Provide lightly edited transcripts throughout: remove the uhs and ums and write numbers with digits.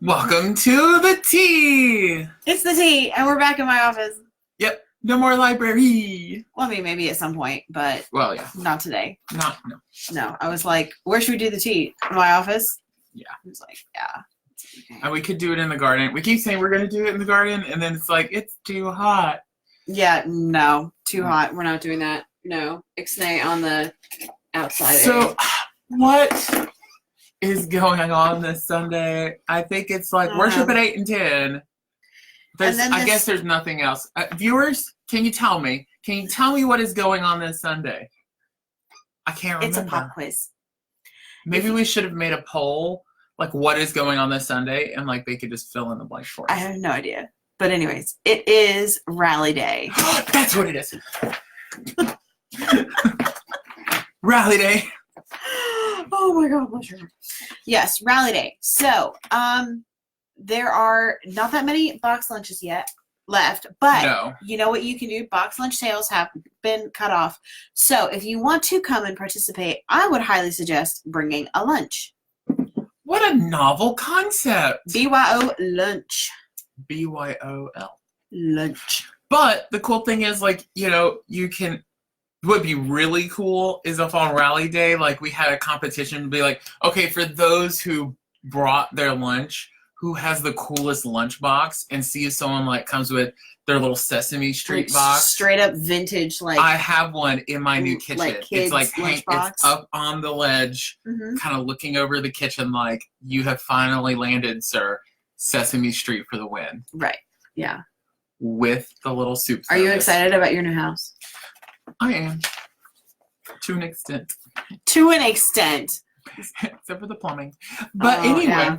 Welcome to the tea. It's the tea, and we're back in my office. Yep, no more library. Well, I mean, maybe at some point, but yeah, not today. no. No, I was like, where should we do the tea? In my office? Yeah. I was like, yeah. Okay. And we could do it in the garden. We keep saying we're going to do it in the garden, and then it's like, it's too hot. Yeah, no, too hot. We're not doing that. No, ixnay on the outside. So, what is going on this Sunday? I think it's like worship at 8 and 10. I guess there's nothing else. Viewers, can you tell me? Can you tell me what is going on this Sunday? I can't remember. It's a pop quiz. Maybe we should have made a poll, like what is going on this Sunday, and like they could just fill in the blank for us. I have no idea. But anyways, it is Rally Day. That's what it is. Rally Day. Oh my God, bless your heart. Yes, Rally Day. So, there are not that many box lunches yet left, but you know what you can do? Box lunch sales have been cut off. So if you want to come and participate, I would highly suggest bringing a lunch. What a novel concept. BYO lunch. BYOL. Lunch. But the cool thing is, like, you know, you can, what would be really cool is if on Rally Day, like, we had a competition to be like, okay, for those who brought their lunch, who has the coolest lunch box, and see if someone like comes with their little Sesame Street box. Straight up vintage, like. I have one in my new kitchen. Like it's like it's up on the ledge, kind of looking over the kitchen like, you have finally landed, sir. Sesame Street for the win. Right. Yeah. With the little soup service. Are you excited about your new house? I am. To an extent. To an extent. Except for the plumbing. But anyway.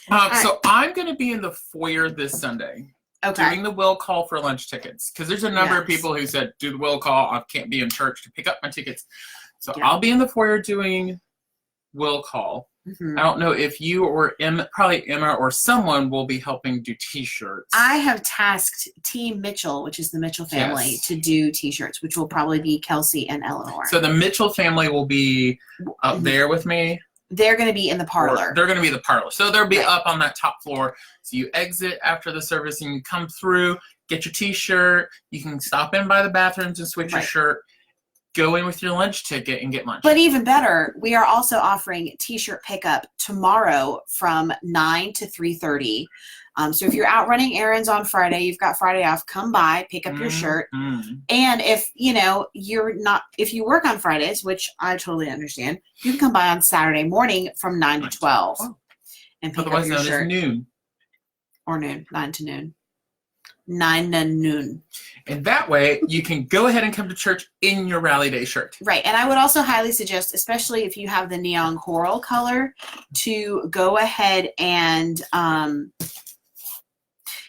Yeah. So I'm going to be in the foyer this Sunday. Okay. Doing the will call for lunch tickets. Because there's a number of people who said, do the will call. I can't be in church to pick up my tickets. So I'll be in the foyer doing will call. I don't know if you or probably Emma or someone will be helping do T-shirts. I have tasked Team Mitchell, which is the Mitchell family, to do T-shirts, which will probably be Kelsey and Eleanor. So the Mitchell family will be up there with me. They're going to be in the parlor. They're going to be the parlor. So they'll be up on that top floor. So you exit after the service and you come through, get your T-shirt. You can stop in by the bathrooms and switch your shirt. Go in with your lunch ticket and get lunch. But even better, we are also offering T-shirt pickup tomorrow from 9 to 3:30. So if you're out running errands on Friday, you've got Friday off, come by, pick up your shirt. And if, you know, if you work on Fridays, which I totally understand, you can come by on Saturday morning from 9 to 12 and pick up your shirt. As noon. Or noon, 9 to noon. 9 to noon. And that way, you can go ahead and come to church in your Rally Day shirt. Right. And I would also highly suggest, especially if you have the neon coral color, to go ahead and,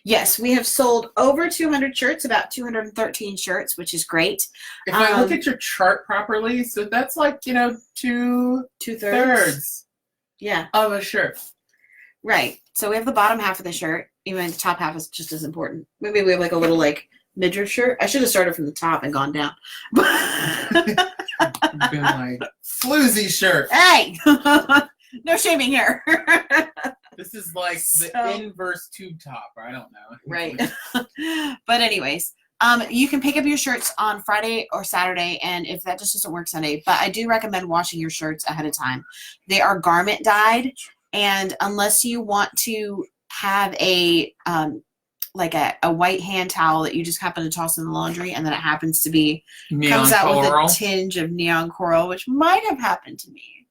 yes, we have sold over 200 shirts, about 213 shirts, which is great. If I look at your chart properly, so that's like, you know, two-thirds of a shirt. Right. So we have the bottom half of the shirt. Even the top half is just as important. Maybe we have like a little like midriff shirt. I should have started from the top and gone down. Been like floozy shirt. Hey, no shaming here. This is like the inverse tube top. Or I don't know. Right. But anyways, you can pick up your shirts on Friday or Saturday, and if that just doesn't work Sunday, but I do recommend washing your shirts ahead of time. They are garment dyed, and unless you want to have a like a white hand towel that you just happen to toss in the laundry and then it happens to be comes out with a tinge of neon coral, which might have happened to me.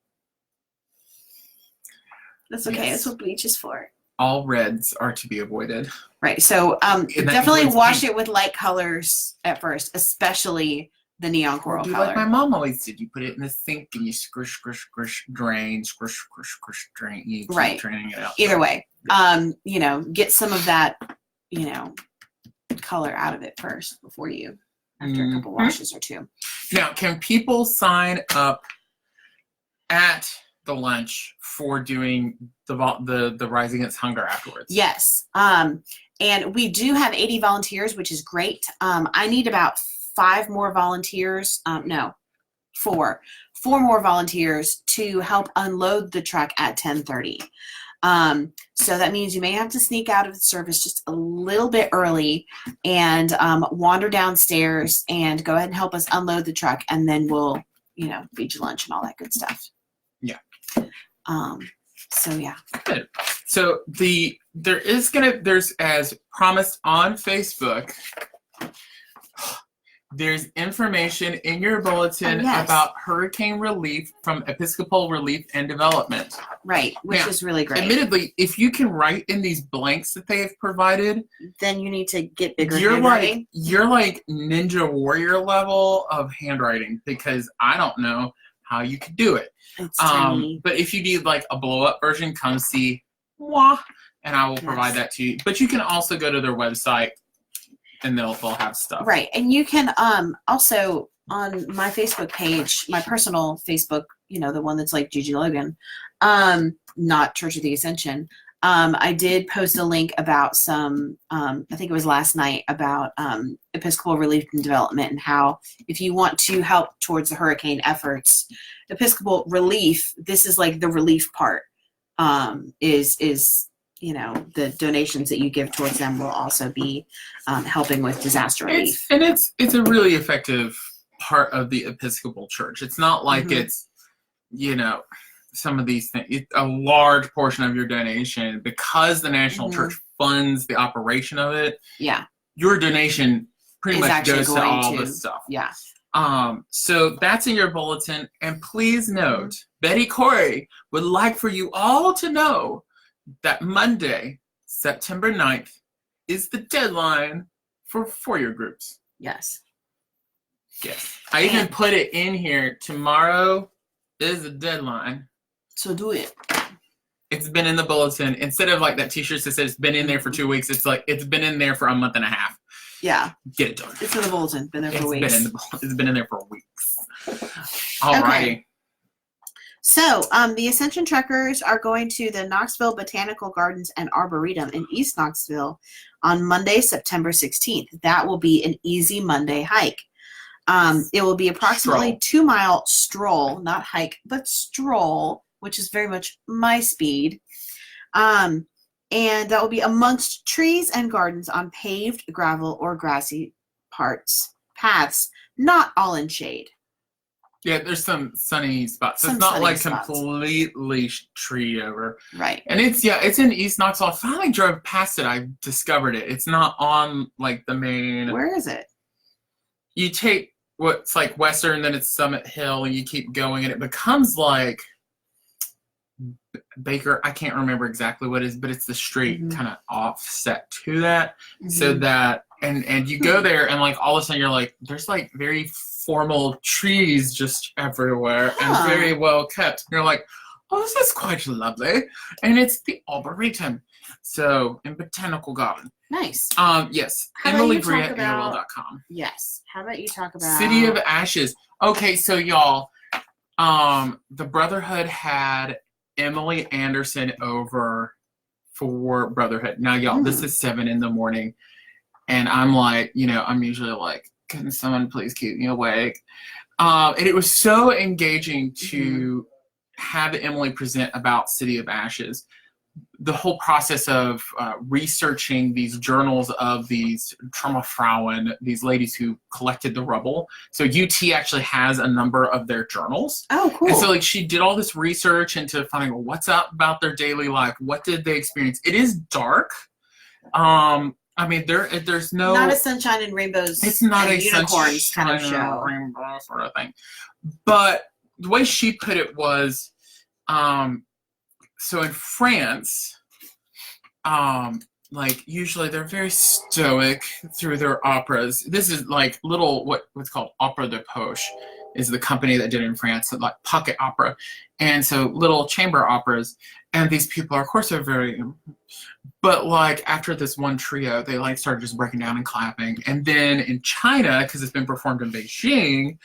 That's okay. That's what bleach is for. All reds are to be avoided. Right. So definitely wash it with light colors at first, especially the neon coral color. Like my mom always did. You put it in the sink and you squish, drain, squish, drain. You keep draining it out. Either way, you know, get some of that, you know, color out of it first before you, after a couple washes or two. Now, can people sign up at the lunch for doing the Rise Against Hunger afterwards? Yes. And we do have 80 volunteers, which is great. I need about 5 more volunteers. No, 4 more volunteers to help unload the truck at 10:30. So that means you may have to sneak out of the service just a little bit early and wander downstairs and go ahead and help us unload the truck, and then we'll, feed you lunch and all that good stuff. Yeah. So yeah. Good. So there's, as promised on Facebook, there's information in your bulletin about hurricane relief from Episcopal Relief and Development. Right, which is really great. Admittedly, if you can write in these blanks that they have provided, then you need to get bigger you're handwriting. You're like Ninja Warrior level of handwriting, because I don't know how you could do it. It's tiny. But if you need like a blow up version, come see moi, and I will provide that to you. But you can also go to their website, and they'll have stuff. Right. And you can also on my Facebook page, my personal Facebook, the one that's like GiGi Logan, not Church of the Ascension. I did post a link about some, I think it was last night, about Episcopal Relief and Development, and how if you want to help towards the hurricane efforts, Episcopal Relief, this is like the relief part, is the donations that you give towards them will also be helping with disaster relief. It's a really effective part of the Episcopal Church. It's not like it's, some of these things. It's a large portion of your donation, because the National Church funds the operation of it. Yeah. Your donation pretty much goes to all this stuff. Yeah. So that's in your bulletin. And please note, Betty Corey would like for you all to know that Monday, September 9th, is the deadline for foyer groups. Yes. Yes. I even put it in here. Tomorrow is the deadline. So do it. It's been in the bulletin. Instead of like that t-shirt that says it's been in there for 2 weeks, it's like it's been in there for a month and a half. Yeah. Get it done. It's in the bulletin. Been there for weeks. It's been in there for weeks. All righty. So, the Ascension Trekkers are going to the Knoxville Botanical Gardens and Arboretum in East Knoxville on Monday, September 16th. That will be an easy Monday hike. It will be approximately 2-mile stroll, not hike, but stroll, which is very much my speed. And that will be amongst trees and gardens on paved, gravel, or grassy paths, not all in shade. Yeah, there's some sunny spots. So it's not like completely tree over. Right. And it's in East Knoxville. I finally drove past it. I discovered it. It's not on like the main. Where is it? You take what's like Western, then it's Summit Hill, and you keep going, and it becomes like Baker. I can't remember exactly what it is, but it's the street kind of offset to that. So that and you go there, and like all of a sudden you're like, there's like very formal trees just everywhere and very well kept. You're like, oh, this is quite lovely. And it's the Arboretum. So in Botanical Garden. Nice. Yes. EmilyBria@AOL.com. Yes. How about you talk about City of Ashes. Okay, so y'all, the Brotherhood had Emily Anderson over for Brotherhood. Now, y'all, this is 7 a.m. and I'm like, I'm usually like, can someone please keep me awake? And it was so engaging to have Emily present about City of Ashes. The whole process of researching these journals of these Trauerfrauen, these ladies who collected the rubble. So UT actually has a number of their journals. Oh, cool. And so like she did all this research into finding what's up about their daily life. What did they experience? It is dark. I mean, there's no... Not a sunshine and rainbows. It's not a unicorns kind of show. Rainbow sort of thing. But the way she put it was, so in France, like usually they're very stoic through their operas. This is like little what's called Opera de Poche is the company that did it in France, so like pocket opera, and so little chamber operas. And these people, of course, are very, but like after this one trio, they like started just breaking down and clapping. And then in China, because it's been performed in Beijing,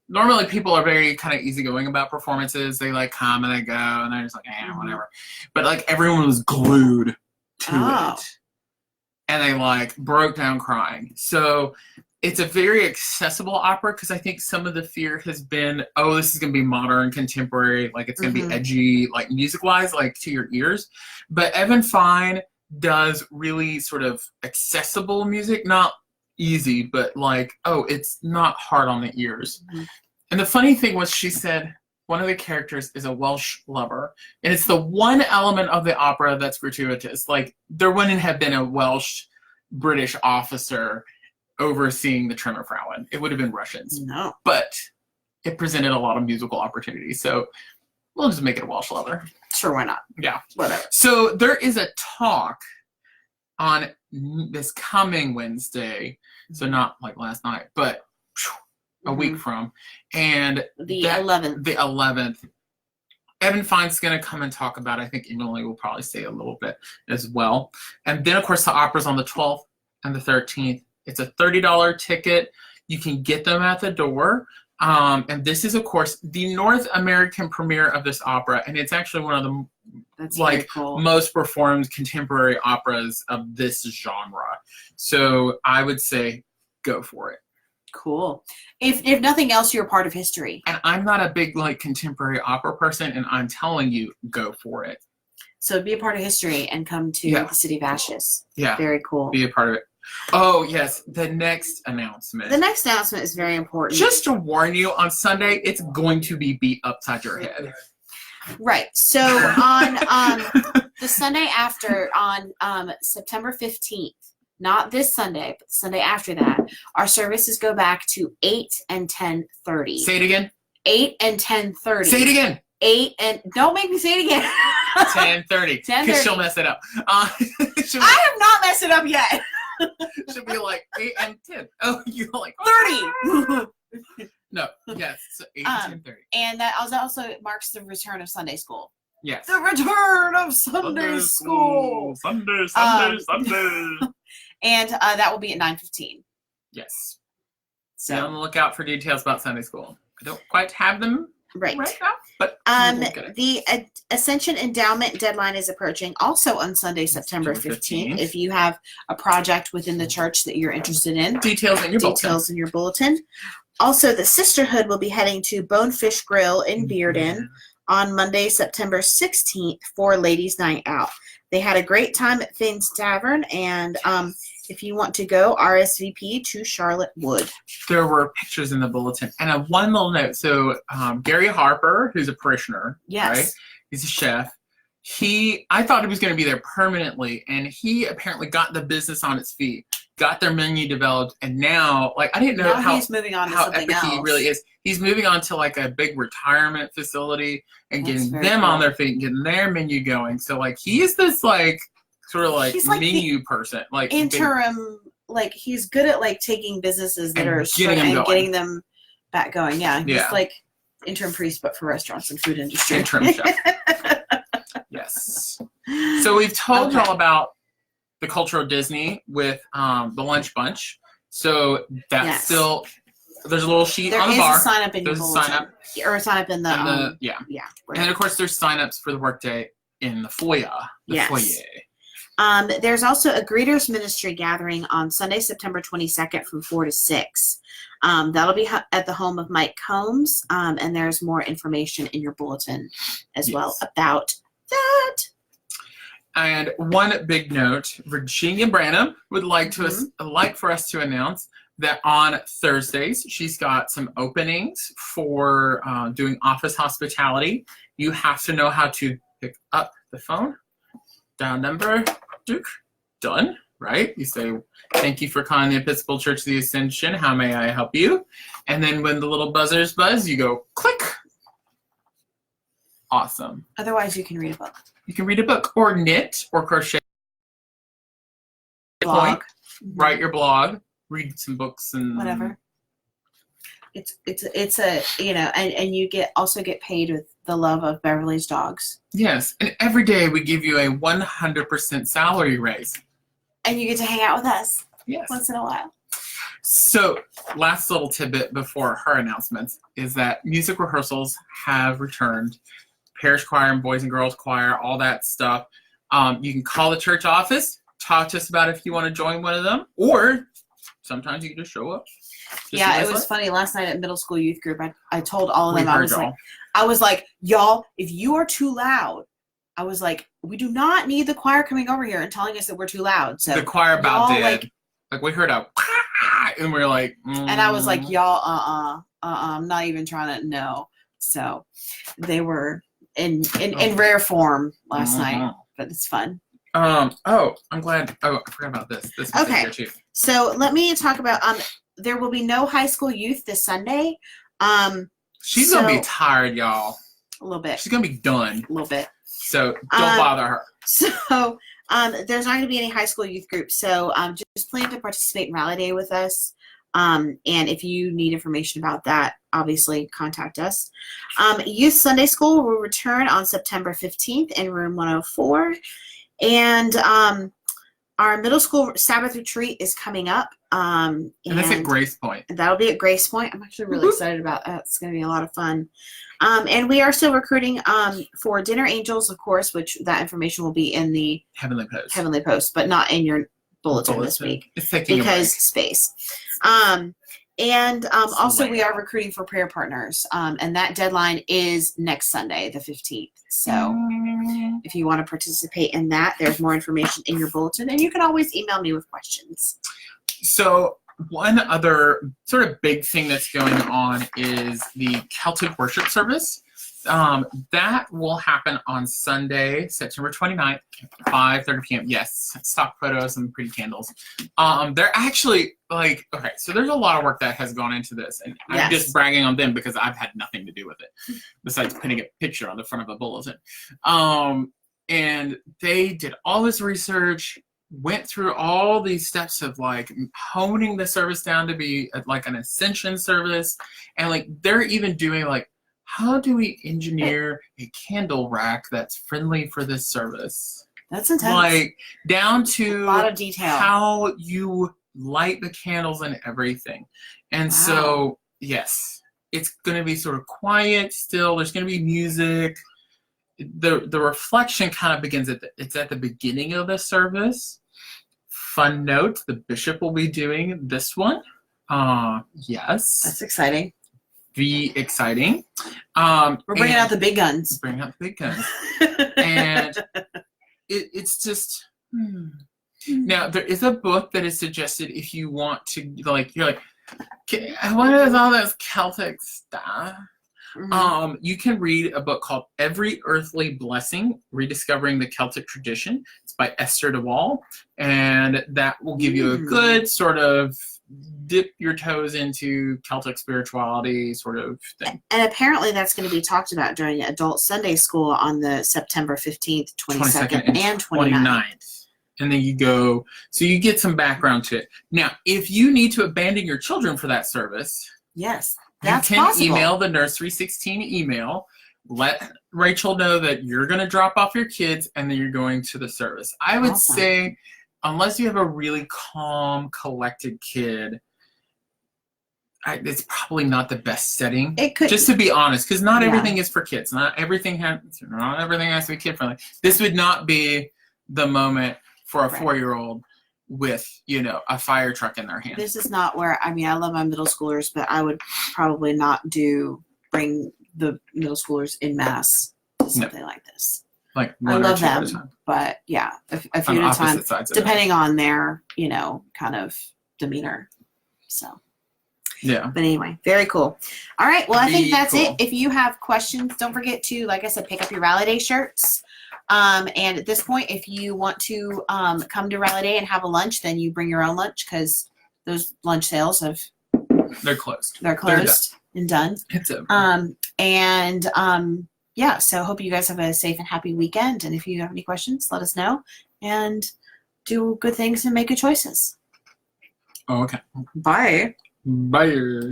normally people are very kind of easygoing about performances. They like come and they go, and they're just like, whatever. But like everyone was glued to it, and they like broke down crying. So it's a very accessible opera because I think some of the fear has been, oh, this is going to be modern, contemporary, like it's going to be edgy, like music-wise, like to your ears. But Evan Fine does really sort of accessible music, not easy, but like, oh, it's not hard on the ears. And the funny thing was she said one of the characters is a Welsh lover. And it's the one element of the opera that's gratuitous. Like, there wouldn't have been a Welsh British officer overseeing the Trümmerfrauen. It would have been Russians. No. But it presented a lot of musical opportunities. So we'll just make it a Welsh lover. Sure, why not? Yeah. Whatever. So there is a talk on this coming Wednesday. So not like last night, but a week from. And the 11th. The 11th. Evan Fine's going to come and talk about it. I think Emily will probably say a little bit as well. And then, of course, the opera's on the 12th and the 13th. It's a $30 ticket. You can get them at the door. And this is, of course, the North American premiere of this opera. And it's actually one of the most performed contemporary operas of this genre. So I would say go for it. Cool. If nothing else, you're a part of history. And I'm not a big like contemporary opera person, and I'm telling you, go for it. So be a part of history and come to the City of Ashes. Yeah. Very cool. Be a part of it. Oh, yes. The next announcement. The next announcement is very important. Just to warn you, on Sunday, it's going to be beat upside your head. Right. So on the Sunday after, on September 15th, not this Sunday, but the Sunday after that, our services go back to 8 and 10:30. Say it again. 8 and 10:30. Say it again. 8 and... Don't make me say it again. 10:30. Because she'll mess it up. I have not messed it up yet. She'll be like 8 and 10. Oh, you're like 30. No, yes, so 8 and 10:30. And that also marks the return of Sunday school. Yes. The return of Sunday school. Sunday. And that will be at 9:15. Yes. So be on the lookout for details about Sunday school. I don't quite have them right now, but the Ascension endowment deadline is approaching, also on Sunday, September 15th. If you have a project within the church that you're interested in, details in your bulletin. Also, the Sisterhood will be heading to Bonefish Grill in Bearden on Monday, September 16th for Ladies' Night Out. They had a great time at Finn's Tavern, and if you want to go, RSVP to Charlotte Wood. There were pictures in the bulletin. And one little note. So Gary Harper, who's a parishioner, right? He's a chef. I thought he was going to be there permanently, and he apparently got the business on its feet, got their menu developed, and now, like, I didn't know how he's moving on to how something epic else. he really is. He's moving on to like a big retirement facility and That's getting very them cool. on their feet and getting their menu going. So like he is this like sort of like He's like menu person, like interim. Like he's good at like taking businesses that And are getting them struggling and going. getting them back going. Yeah, he's Yeah. like interim priest, but for restaurants and food industry. interim chef. Yes. So we've told y'all about the Cultural Disney with the Lunch Bunch. So that's still, there's a little sheet on the bar. There is a sign up in your There's a bulletin. sign up. Or a sign up in the, yeah. right. And of course there's sign-ups for the workday in the foyer. There's also a greeters ministry gathering on Sunday, September 22nd from 4 to 6. That'll be at the home of Mike Combs, and there's more information in your bulletin as well about that. And one big note, Virginia Branham would like for us to announce that on Thursdays she's got some openings for doing office hospitality. You have to know how to pick up the phone, dial number, done, right? You say, "Thank you for calling the Episcopal Church of the Ascension. How may I help you?" And then when the little buzzers buzz, you go, click. Awesome. Otherwise, you can read a book. You can read a book or knit or crochet. Blog. Write your blog. Read some books and Whatever. It's a and you also get paid with the love of Beverly's dogs. Yes, and every day we give you a 100% salary raise. And you get to hang out with us. Yes. Once in a while. So, last little tidbit before her announcements is that music rehearsals have returned. Parish choir and boys and girls choir, all that stuff. You can call the church office, talk to us about if you want to join one of them, or sometimes you can just show up. Yeah, it was funny last night at middle school youth group. I told all of We them, heard I was like, y'all, if you are too loud, I was like, we do not need the choir coming over here and telling us that we're too loud. So the choir about y'all, did. Like we heard a and we are like, and I was like, y'all, I'm not even trying to know. So they were in rare form last night, but it's fun. Oh, I'm glad. Oh, I forgot about this. This was Okay. here too. So let me talk about there will be no high school youth this Sunday. She's gonna be tired, y'all. A little bit. She's gonna be done. A little bit. So don't bother her. So there's not going to be any high school youth groups. So just plan to participate in Rally Day with us. And if you need information about that, obviously contact us. Youth Sunday School will return on September 15th in room 104. And our middle school Sabbath retreat is coming up. And that's at Grace Point. That'll be at Grace Point. I'm actually really excited about that. It's going to be a lot of fun. And we are still recruiting for Dinner Angels, of course, which that information will be in the Heavenly Post, but not in your bulletin this week. It's taking because space. Also we are recruiting for prayer partners. And that deadline is next Sunday, the 15th. So if you want to participate in that, there's more information in your bulletin, and you can always email me with questions. So one other sort of big thing that's going on is the Celtic worship service. That will happen on Sunday, September 29th, 5:30 p.m. Yes, stock photos and pretty candles. They're actually like, okay, so there's a lot of work that has gone into this, and I'm just bragging on them because I've had nothing to do with it besides putting a picture on the front of a bulletin. And they did all this research, went through all these steps of like honing the service down to be like an Ascension service, and like they're even doing like, how do we engineer a candle rack that's friendly for this service? That's intense. Like down to a lot of detail. How you light the candles and everything. And so, yes, it's going to be sort of quiet still. There's going to be music. The reflection kind of begins it's at the beginning of the service. Fun note, the bishop will be doing this one. Yes. That's exciting. Be exciting. We're bringing out the big guns. Bringing out the big guns. And it's just... Now, there is a book that is suggested if you want to, like, you're like, what is all this Celtic stuff? You can read a book called Every Earthly Blessing, Rediscovering the Celtic Tradition. It's by Esther DeWall, and that will give you a good sort of dip your toes into Celtic spirituality sort of thing. And apparently that's going to be talked about during Adult Sunday School on the September 15th, 22nd, and 29th. And then you go, so you get some background to it. Now, if you need to abandon your children for that service, yes, that's you can possible. Email the Nursery 16 email. Let Rachel know that you're going to drop off your kids and then you're going to the service. I would say, unless you have a really calm, collected kid, it's probably not the best setting. It could, just to be honest, because not everything is for kids. Not everything has to be kid friendly. This would not be the moment for a 4-year-old with, a fire truck in their hand. This is not where, I love my middle schoolers, but I would probably not bring the middle schoolers in mass to something like this. Like I love them, but yeah, a few at a time, depending on their, kind of demeanor. So. Yeah. But anyway, very cool. All right. Well, I think that's it. If you have questions, don't forget to, like I said, pick up your Rally Day shirts. And at this point, if you want to come to Rally Day and have a lunch, then you bring your own lunch because those lunch sales they're closed. They're closed and done. It's over. Yeah. So hope you guys have a safe and happy weekend. And if you have any questions, let us know and do good things and make good choices. Oh, okay. Bye. Bye.